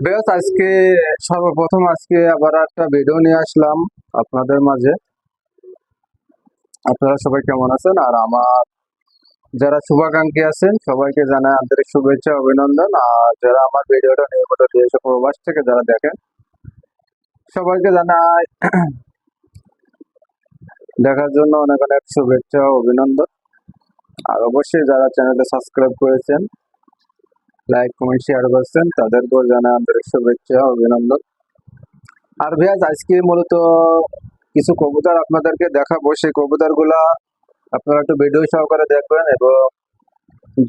বেশ আজকে সর্বপ্রথম আবার একটা ভিডিও নিয়ে আসলাম আপনাদের মাঝে। আপনারা সবাই কেমন আছেন? আর আমার যারা শুভাকাঙ্ক্ষী আছেন সবাইকে জানাই আন্তরিক শুভেচ্ছা অভিনন্দন। আর যারা আমার ভিডিওটা নিয়মিত দেশ ও প্রবাস থেকে যারা দেখেন সবাইকে জানাই দেখার জন্য অনেক অনেক শুভেচ্ছা ও অভিনন্দন। আর অবশ্যই যারা চ্যানেলটা সাবস্ক্রাইব করেছেন, লাইক কমেন্ট শেয়ার করছেন, তাদেরকেও জানাই আন্তরিক শুভেচ্ছা অভিনন্দন। আর ভাইয়া আজকে মূলত কিছু কবুতর আপনাদেরকে দেখাবো। সেই কবুতরগুলা আপনারা একটু ভিডিও সহকারে দেখবেন, এবং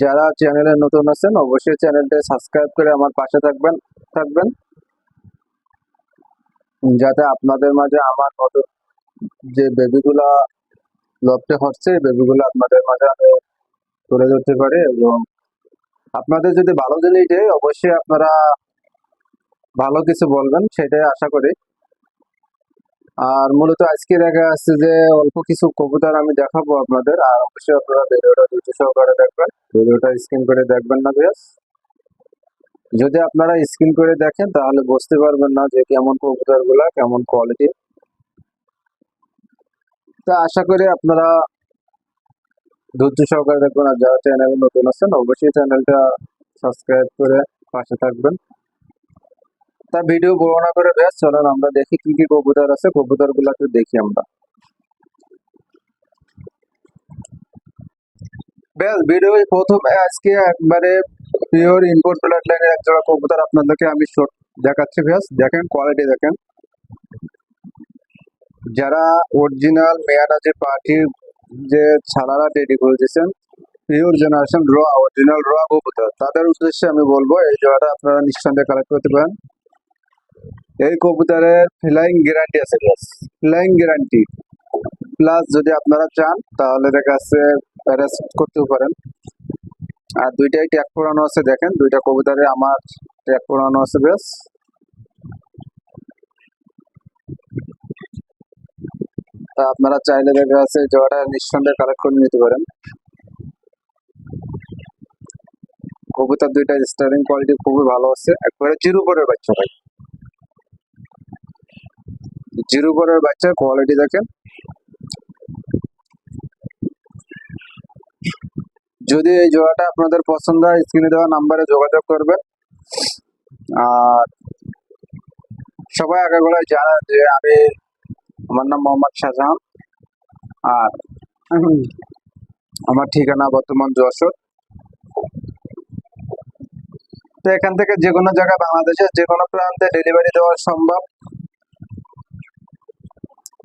যারা চ্যানেলে নতুন আছেন অবশ্যই চ্যানেলটা সাবস্ক্রাইব করে আমার পাশে থাকবেন যাতে আপনাদের মাঝে আমার নতুন যে বেবিগুলা লফটে হচ্ছে এই বেবিগুলো আপনাদের মাঝে আমি তুলে ধরতে পারি। এবং আপনাদের যদি ভালো জিনিস দেয় অবশ্যই আপনারা ভালো কিছু বলবেন, সেটাই আশা করি। আর মূলত আজকে দেখা যাচ্ছে যে অল্প কিছু কবুতর আমি দেখাবো আপনাদের। আর অবশ্যই আপনারা ভিডিওটা ধৈর্য সহকারে দেখবেন, ভিডিওটা স্ক্রিন করে দেখবেন না বেশ। যদি আপনারা স্ক্রিন করে দেখেন তাহলে বুঝতে পারবেন না যে কেমন কবুতর গুলা, কেমন কোয়ালিটি। তা আশা করি আপনারা ধৈর্য সহকারে দেখবেন। আর যারা চ্যানেলে নতুন আছেন অবশ্যই চ্যানেলটা সাবস্ক্রাইব করে পাশে থাকবেন। তা ভিডিও বড় না করে বেশ চলেন আমরা দেখি কি কি কবুতর আছে, কবুতর গুলা একটু দেখি আমরা। বেশ ভিডিও প্রথমে আজকে একবারে পিওর ইম্পোর্ট ব্লাড লাইনের এক জোড়া কবুতর আপনাদেরকে আমি শর্ট দেখাচ্ছি। বেশ দেখেন কোয়ালিটি দেখেন। যারা অরিজিনাল মেয়ানাজি পার্টির যে ছালারা রেডি করে দিয়েছেন, পিওর জেনারেশন অরিজিনাল র কবুতর, তাদের উদ্দেশ্যে আমি বলবো এই জোড়াটা আপনারা নিঃসন্দেহে কালেক্ট করতে পারেন। এই কবুতরের ফ্লাইং গ্যারান্টি আছে, বেশ ফ্লাইং গ্যারান্টি। প্লাস যদি আপনারা চান তাহলে দেখা যাচ্ছে অ্যারেস্ট করতেও পারেন। আর দুইটাই ট্যাগ করানো আছে, দেখেন দুইটা কবুতরে আমার ট্যাগ করানো আছে। বেশ তা আপনারা চাইলে দেখা যাচ্ছে জোড়াটা নিঃসন্দেহে কালেক্ট করে নিতে পারেন। কবুতর দুইটা স্টারিং কোয়ালিটি খুবই ভালো আছে, একবারে জিরো পরের বাচ্চা ভাই, জিরো পরের বাচ্চার কোয়ালিটি দেখেন। যদি এই জোড়াটা আপনাদের পছন্দ হয় স্ক্রিনে দেওয়া নাম্বারে যোগাযোগ করবেন। আর সবাই আগে গলায় জানেন যে আমার নাম মোহাম্মদ শাহজাহান। আর আমার ঠিকানা বর্তমান যশোর। তো এখান থেকে যে কোনো জায়গায় বাংলাদেশের যে কোনো প্রান্তে ডেলিভারি দেওয়া সম্ভব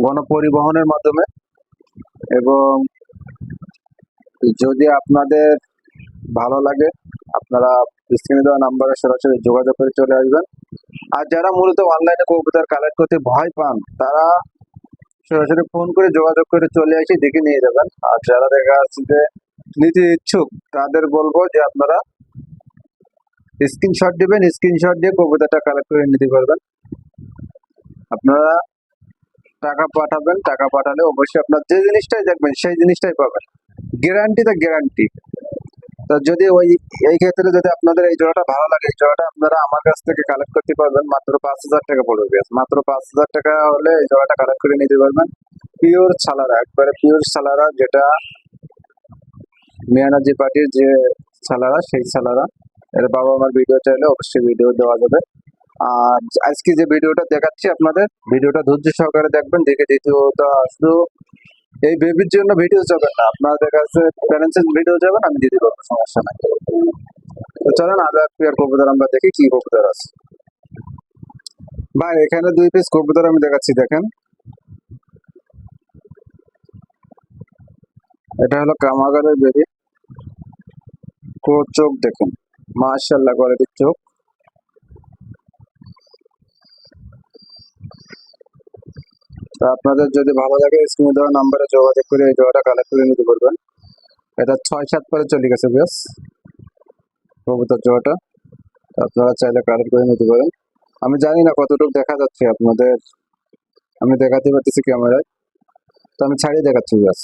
গণপরিবহনের মাধ্যমে। এবং যদি আপনাদের ভালো লাগে আপনারা স্ক্রিনে দেওয়া নাম্বারে সরাসরি যোগাযোগ করে চলে আসবেন। আর যারা মূলত অনলাইনে কবুতর কালেক্ট করতে ভয় পান তারা সরাসরি ফোন করে যোগাযোগ করে চলে এসে দেখে নিয়ে যাবেন। আর যারা দেখা যাচ্ছে যে নিতে ইচ্ছুক তাদের বলবো যে আপনারা স্ক্রিনশট দিবেন, স্ক্রিনশট দিয়ে কবুতরটা কালেক্ট করে নিতে পারবেন। আপনারা টাকা পাঠাবেন, টাকা পাঠালে অবশ্যই আপনার যে জিনিসটাই দেখবেন সেই জিনিসটাই পাবেন, গ্যারান্টি তো গ্যারান্টি। তো যদি এই ক্ষেত্রে যদি আপনাদের এই জোড়াটা ভালো লাগে, এই জোড়াটা আপনারা আমার কাছ থেকে কালেক্ট করতে পারবেন মাত্র 5,000 টাকা পড়বে। মাত্র 5,000 টাকা হলে এই জোড়াটা কালেক্ট করে নিতে পারবেন। পিওর ছালারা, একবারে পিওর ছালারা, যেটা মিয়ানাজি পার্টির যে ছালারা সেই ছালারা। এর বাবা আমার ভিডিও চাইলে অবশ্যই ভিডিও দেওয়া যাবে। আর আজকে যে ভিডিওটা দেখাচ্ছি আপনাদের, ভিডিওটা ধৈর্য সহকারে দেখবেন। দেখে দ্বিতীয়টা শুধু এই বেবির জন্য ভিডিও যাবেন না, আপনাদের কাছে প্যারেন্টসের ভিডিও যাবেন, আমি দিতে পারবো, সমস্যা নাই। তো চলেন আরো এক পেয়ার কবুতর আমরা দেখি কি কবুতর আছে। ভাই এখানে 2 পিস কবুতর আমি দেখাচ্ছি, দেখেন। এটা হলো কামাগারের বেবি। চোখ দেখুন, মাশাআল্লাহ কোয়ালিটির চোখ। তো আপনাদের যদি ভালো লাগে স্ক্রিনে দেওয়া নাম্বারে যোগাযোগ করে এই জোড়াটা কালেক্ট করে নিতে পারবেন। এটা 6-7 পরে চলে গেছে বেশ কবুতর জোড়াটা। আপনারা চাইলে কালেক্ট করে নিতে পারেন। আমি জানি না কতটুকু দেখা যাচ্ছে আপনাদের, আমি দেখাতে পারতেছি ক্যামেরায়, তো আমি ছাড়িয়ে দেখাচ্ছি ব্যাস।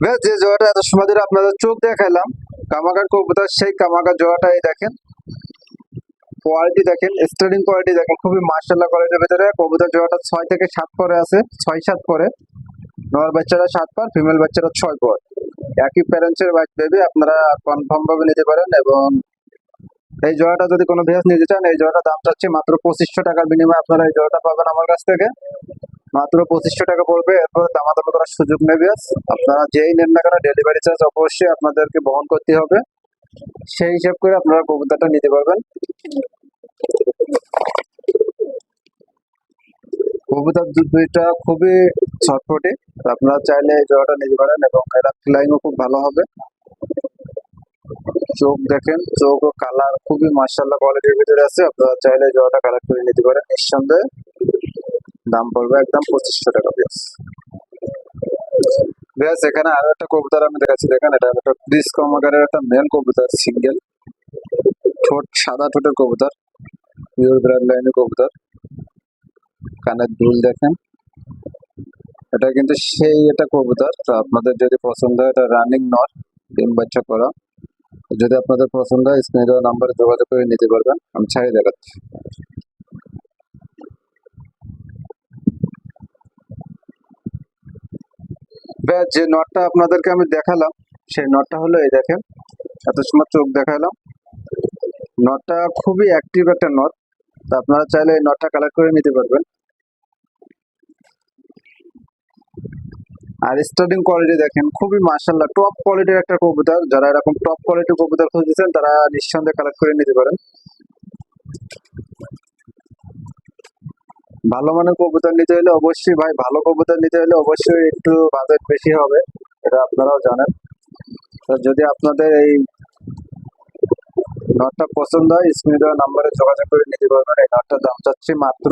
বেশ, যে জোড়াটা এত সময় ধরে আপনাদের চোখ দেখাইলাম কামাগার কবুতর, সেই কামাগার জোড়াটা এই দেখেন, কোয়ালিটি দেখেন, স্টার্টিং কোয়ালিটি দেখেন, খুবই মাশাআল্লাহ কোয়ালিটির ভিতরে কবুতর জোড়াটা 6 থেকে 7 পরে আছে, 6-7 পরে। নর বাচ্চারা 7 পর, ফিমেল বাচ্চারা 6 পর। একই প্যারেন্টসের বেবি, আপনারা কনফার্ম ভাবে নিতে পারেন। এবং এই জোড়াটা যদি কোনো ভেস নিতে চান, এই জোড়াটা দাম চাচ্ছি মাত্র 2500 টাকার বিনিময়ে আপনারা এই জোড়াটা পাবেন আমার কাছ থেকে। মাত্র 2500 টাকা পড়বে, এরপর দামাদামি করার সুযোগ নেবে। আপনারা যেই নেন না কেন ডেলিভারি চার্জ অবশ্যই আপনাদেরকে বহন করতে হবে, সেই হিসাব করে আপনারা কবুতরটা নিতে পারবেন। কবুতর দুইটা খুবই ছটফটে, আপনারা চাইলে এই জোড়াটা নিতে পারেন। এবং এরা ফ্লাইংও খুব ভালো হবে। চোখ দেখেন, চোখ ও কালার খুবই মাশাআল্লাহ কোয়ালিটির ভিতরে আছে, আপনারা চাইলে এই জোড়াটা কালেক্ট করে নিতে পারেন নিঃসন্দেহে। দাম পড়বে একদম 2500 টাকা পিস। বেশ, এখানে আরো একটা কবুতর আমি দেখাচ্ছি, দেখেন এটা একটা ক্রিস কমাগারের একটা মেল কবুতর, সিঙ্গেল ঠোঁট, সাদা ঠোঁটের কবুতর, পিওর ব্লাড লাইনের কবুতর। কানের দুল দেখেন, এটা কিন্তু সেই এটা কবুতর। তো আপনাদের যদি পছন্দ হয়, এটা রানিং নট, ডিম বাচ্চা করা। যদি আপনাদের পছন্দ হয় স্ক্রিনে দেওয়া নাম্বারে যোগাযোগ করে নিতে পারবেন। আমি ছাড়িয়ে দেখাচ্ছি। ব্যাস, যে নটটা আপনাদেরকে আমি দেখালাম সেই নটটা হলো এই দেখেন, এত সময় চোখ দেখালাম। নটটা খুবই অ্যাক্টিভ একটা নট, তো আপনারা চাইলে এই নটটা কালেক্ট করে নিতে পারবেন। আর স্টার্টিং কোয়ালিটি দেখেন, খুবই মাশাআল্লাহ টপ কোয়ালিটির একটা কবুতর। যারা এরকম টপ কোয়ালিটির কবুতর খুঁজছেন তারা নিঃসন্দেহে কালেক্ট করে নিতে পারেন। ভালো মানের কবুতর নিতে হলে অবশ্যই ভাই, ভালো কবুতর নিতে হলে অবশ্যই একটু বাজেট বেশি হবে, এটা আপনারাও জানেন। তো যদি আপনাদের এই নটটা পছন্দ হয় স্ক্রিনে দেওয়া নাম্বারে যোগাযোগ করে নিতে পারবেন। এই নটটার দাম চাচ্ছি মাত্র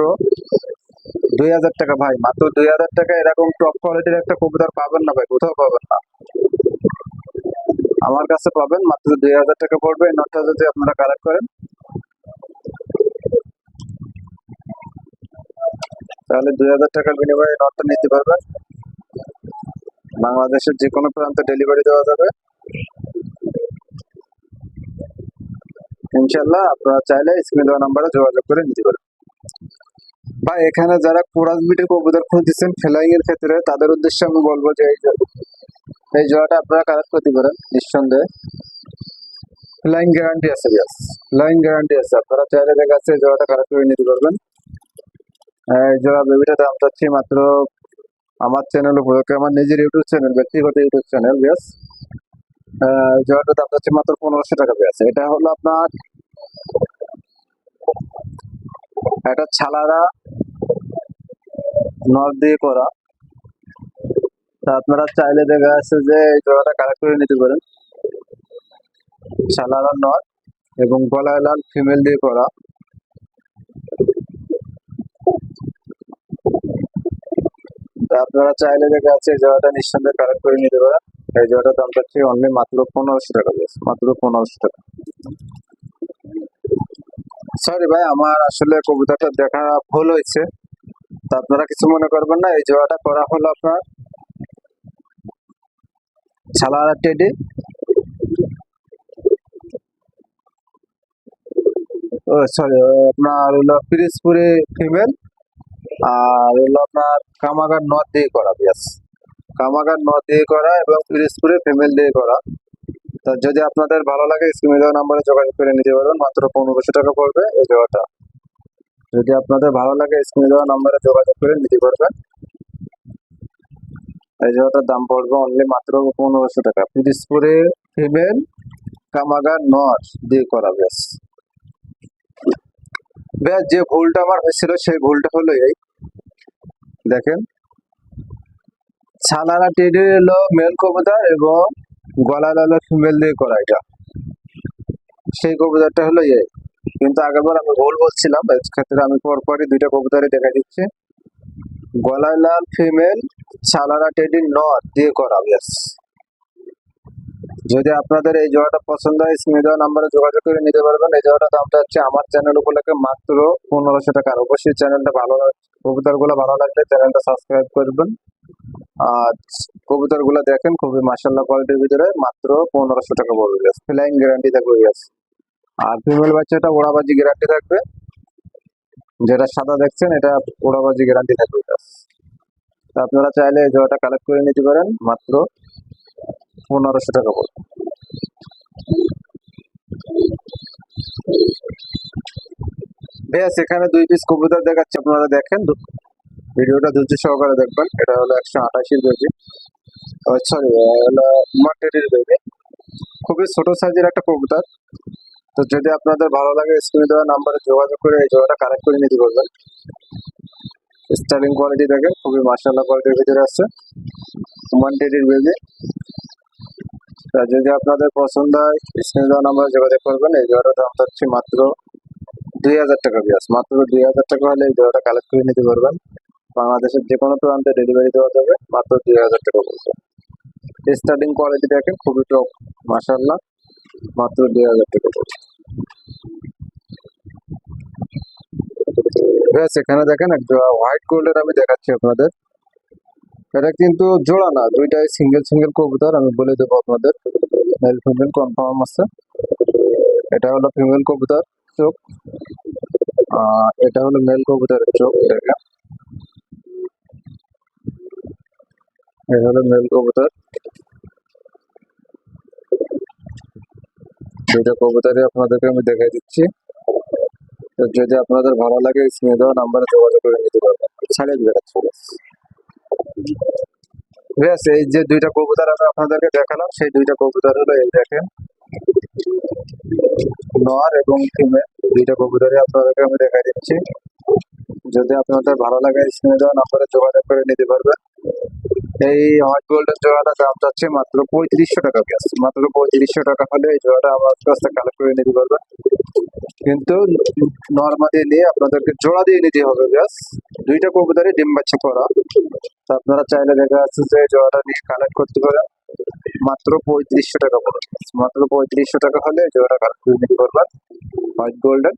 2000 টাকা ভাই, মাত্র 2000 টাকা। এরকম টপ কোয়ালিটির একটা কবুতর পাবেন না ভাই, কোথাও পাবেন না, আমার কাছে পাবেন। মাত্র 2000 টাকা পড়বে এই নটটা যদি আপনারা কালেক্ট করেন, তাহলে 2000 টাকার বিনিময়ে নটটা নিতে পারবেন। বাংলাদেশের যে কোনো প্রান্তে ডেলিভারি দেওয়া যাবে ইনশাল্লাহ। আপনারা চাইলে স্ক্রিনে দেওয়া নাম্বারে যোগাযোগ করে নিতে পারেন। বা এখানে যারা কোরাস বিটের কবুতর খুঁজছেন ফ্লাইং এর ক্ষেত্রে, তাদের উদ্দেশ্যে আমি বলবো যে এই জোড়াটা আপনারা কালেক্ট করতে পারেন নিঃসন্দেহে। ফ্লাইং গ্যারান্টি আছে, ইয়াস, ফ্লাইং গ্যারান্টি আছে। আপনারা চাইলে দেখা যাচ্ছে জোড়াটা কালেক্ট করে নিতে পারবেন। এই জোড়া বেবিটা দাম চাচ্ছি মাত্র আমার চ্যানেল উপলক্ষে, আমার নিজের ইউটিউব চ্যানেল, ব্যক্তিগত ইউটিউব চ্যানেল, ইয়াস, জোড়াটার দাম চাচ্ছি মাত্র 1500 টাকা পেয়েছে। এটা হলো আপনার একটা ছালারা নর দিয়ে করা। তা আপনারা চাইলে দেখা যাচ্ছে যে এই জোড়াটা কালেক্ট করে নিতে পারেন। ছালারা নর এবং গলায় লাল ফিমেল দিয়ে করা। তা আপনারা চাইলে দেখা যাচ্ছে এই জোড়াটা নিঃসন্দেহে কালেক্ট করে নিতে পারেন। এই জোড়াটার দাম চাচ্ছি অনলি মাত্র 1500 টাকা পেয়েছে, মাত্র 1500 টাকা। সরি ভাই, আমার আসলে কবুতরটা দেখা ভুল হয়েছে, তা আপনারা কিছু মনে করবেন না। এই জোড়াটা করা হলো আপনার ছালারা টেডি, ও সরি, আপনার হলো পিরিজপুরি ফিমেল, আর হলো আপনার কামাগার নথ দিয়ে করা, ইয়াস, কামাগার নথ দিয়ে করা এবং পিরিজপুরি ফিমেল দিয়ে করা। তা যদি আপনাদের ভালো লাগে স্ক্রিনে দেওয়া নাম্বারে যোগাযোগ করে নিতে পারবেন, মাত্র 1500 টাকা পড়বে এই জোড়াটা। যদি আপনাদের ভালো লাগে স্ক্রিনে দেওয়া নাম্বারে যোগাযোগ করে নিতে পারবেন। এই জোড়াটার দাম পড়বে অনলি মাত্র 1500 টাকা। পিরিজপুরি ফিমেল কামাগার নথ দিয়ে করা, ব্যাস। ব্যাস, যে ভুলটা আমার হয়েছিল সেই ভুলটা হলো এই দেখেন, ছালারা টেডি হলো মেল কবুতর এবং গলা লালা ফিমেল দিয়ে করা, এটা সেই কবুতরটা হলো এই। কিন্তু আগেরবার আমি ভুল বলছিলাম, এর ক্ষেত্রে আমি পরপরই দুইটা কবুতরই দেখা দিচ্ছি। গলায় লাল ফিমেল ছালারা টেডি নর দিয়ে করা, ব্যাস। যদি আপনাদের এই জোড়াটা পছন্দ হয় স্ক্রিনে দেওয়া নাম্বারে যোগাযোগ করে নিতে পারবেন। এই জোড়াটা দামটা হচ্ছে আমার চ্যানেল উপলক্ষে মাত্র 1500 টাকা। আর অবশ্যই চ্যানেলটা ভালো, কবুতর গুলো ভালো লাগলে চ্যানেলটা সাবস্ক্রাইব করবেন। আর কবুতর গুলা দেখেন, খুবই মাশাআল্লাহ কোয়ালিটির ভিতরে, মাত্র 1500 টাকা পড়বে। ফ্লাইং গ্যারান্টি থাকবে ব্যাস। আর ফিমেল বাচ্চাটা ওড়াবাজি গ্যারান্টি থাকবে, যেটা সাদা দেখছেন এটা ওড়াবাজি গ্যারান্টি থাকবে ব্যাস। তো আপনারা চাইলে এই জোড়াটা কালেক্ট করে নিতে পারেন, মাত্র 1500 টাকা পড়বে। ব্যাস এখানে 2 পিস কবুতর দেখাচ্ছি, আপনারা দেখেন, ভিডিওটা ধৈর্য সহকারে দেখবেন। এটা হলো 188 বেবি, সরি হলো মার্কেটের বেবি, খুবই ছোট সাইজের একটা কবুতর। তো যদি আপনাদের ভালো লাগে স্ক্রিনে দেওয়া নাম্বারে যোগাযোগ করে এই জোড়াটা কালেক্ট করে নিতে পারবেন। স্টার্লিং কোয়ালিটি দেখেন, খুবই মাশাআল্লাহ কোয়ালিটির ভিতরে আছে, ওয়ান্টেডের বেবি। যদি আপনাদের পছন্দ হয় স্ক্রিনে দেওয়া নাম্বারে যোগাযোগ করবেন। এই জোড়াটার দাম থাকছে মাত্র 2000 টাকা ব্যাস। মাত্র 2000 টাকা হলে এই জোড়াটা কালেক্ট করে নিতে পারবেন। বাংলাদেশের যে কোনো প্রান্তে ডেলিভারি দেওয়া যাবে, মাত্র 2000 টাকা পড়বে। স্টার্টিং কোয়ালিটি দেখেন, খুবই টপ মাশাআল্লাহ, মাত্র 2000 টাকা পড়বে। ব্যাস এখানে দেখেন একটা হোয়াইট গোল্ডের আমি দেখাচ্ছি আপনাদের। এটা কিন্তু জোড়া না, দুইটাই সিঙ্গেল সিঙ্গেল কবুতর। আমি বলে দেবো আপনাদের, মেল ফিমেল কনফার্ম আছে। এটা হলো ফিমেল কবুতর চোখ, এটা হলো মেল কবুতরের চোখ দেখেন। এটা হলো মেল কবুতর। দুইটা কবুতরই আপনাদেরকে আমি দেখাই দিচ্ছি। তো যদি আপনাদের ভালো লাগে স্ক্রিনে দেওয়া নাম্বারে যোগাযোগ করে নিতে পারবেন। ছাড়িয়ে দিয়ে রাখছি ব্যাস। এই যে দুইটা কবুতর আমি আপনাদেরকে দেখালাম, সেই দুইটা কবুতর হলো এই দেখেন, নর এবং ফিমেল দুইটা কবুতরই আপনাদেরকে আমি দেখাই দিচ্ছি। যদি আপনাদের ভালো লাগে স্ক্রিনে দেওয়া নাম্বারে যোগাযোগ করে নিতে পারবেন। এই হোয়াইট গোল্ডের জোড়াটা দাম যাচ্ছে মাত্র 3500 টাকা ব্যাস। মাত্র 3500 টাকা হলে এই জোড়াটা আমার কাছে কালেক্ট করে নিতে পারবেন। কিন্তু নর্মা দিয়ে নিয়ে আপনাদেরকে জোড়া দিয়ে নিতে হবে ব্যাস। দুইটা কবুতরই ডিম বাচ্চা করা। তো আপনারা চাইলে দেখা যাচ্ছে যে জোড়াটা নিয়ে কালেক্ট করতে পারেন, মাত্র 3500 টাকা পড়বে। মাত্র 3500 টাকা হলে জোড়াটা কালেক্ট করে নিতে পারবেন। হোয়াইট গোল্ডেন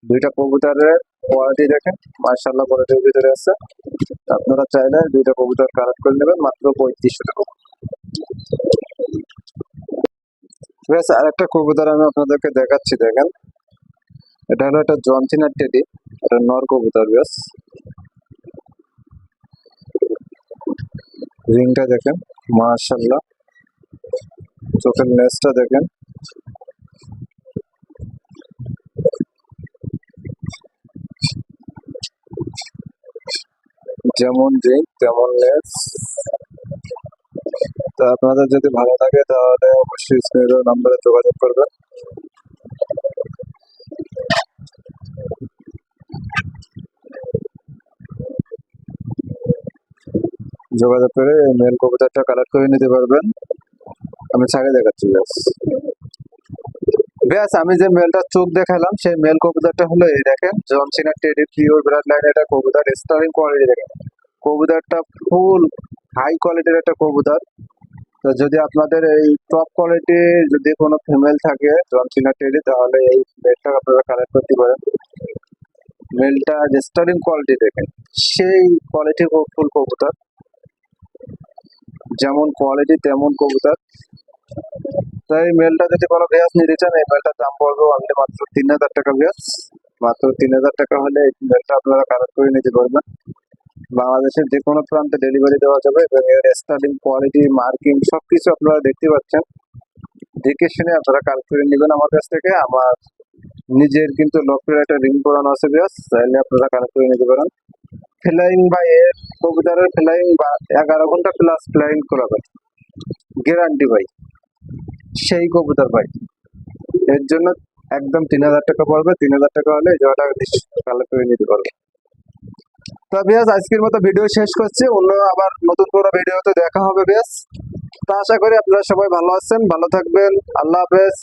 দুইটা কবুতরের কোয়ালিটি দেখেন, মাশাআল্লাহ কোয়ালিটির ভিতরে আছে। আপনারা চাইলে দুইটা কবুতর কালেক্ট করে নেবেন, মাত্র 3500 টাকা। ব্যাস আরেকটা কবুতর আমি আপনাদেরকে দেখাচ্ছি দেখেন। এটা হলো একটা জনসিনার টেডি, এটা নর কবুতর ব্যাস। রিংটা দেখেন মাশাআল্লাহ, চোখের লেজটা দেখেন, যেমন রিং তেমন লেজ। তা আপনাদের যদি ভালো লাগে তাহলে অবশ্যই স্ক্রিনে দেওয়া নাম্বারে যোগাযোগ করবেন। যোগাযোগ করে এই মেল কবুতরটা কালেক্ট করে নিতে পারবেন। আমি ছাড়িয়ে দেখাচ্ছি ব্যাস। ব্যাস আমি যে মেলটার চোখ দেখালাম সেই মেল কবুতরটা হলো এই দেখেন, John Cena teddy pure blood line এটা কবুতর। স্টারিং কোয়ালিটি দেখেন, কবুতরটা ফুল হাই কোয়ালিটির একটা কবুতর। তো যদি আপনাদের এই টপ কোয়ালিটির যদি কোনো ফিমেল থাকে জনসিনা টেডি, তাহলে এই মেলটা আপনারা কালেক্ট করতে পারেন। মেলটা স্টারিং কোয়ালিটি দেখেন, সেই কোয়ালিটি ফুল কবুতর, যেমন কোয়ালিটি তেমন কবুতর। তাই মেলটা যদি কোনো ব্যাস নিতে চান, এই মেলটার দাম পড়বে অনলি মাত্র 3000 টাকা ব্যাস। মাত্র 3000 টাকা হলে এই মেলটা আপনারা কালেক্ট করে নিতে পারবেন। বাংলাদেশের যে কোনো প্রান্তে ডেলিভারি দেওয়া যাবে এবং এর স্টার্টিং কোয়ালিটি মার্কিং সবকিছু আপনারা দেখতে পাচ্ছেন। দেখে শুনে আপনারা কালেক্ট করে নেবেন আমার কাছ থেকে। আমার নিজের কিন্তু লকের একটা রিং করানো আছে ব্যাস, চাইলে আপনারা কালেক্ট করে নিতে পারেন। ফ্লাইং ভাই, এর কবুতরের ফ্লাইং 11 ঘন্টা প্লাস ফ্লাইং করাবেন গ্যারান্টি ভাই, সেই কবুতর ভাই। এর জন্য একদম 3000 টাকা পড়বে। 3000 টাকা হলে এই জোড়াটা কালেক্ট করে নিতে পারবে। তো বেশ আজকের মতো ভিডিও শেষ করছি, অন্য আবার নতুন কোনো ভিডিওতে দেখা হবে বেশ। তো আশা করি আপনারা সবাই ভালো আছেন, ভালো থাকবেন। আল্লাহ হাফেজ।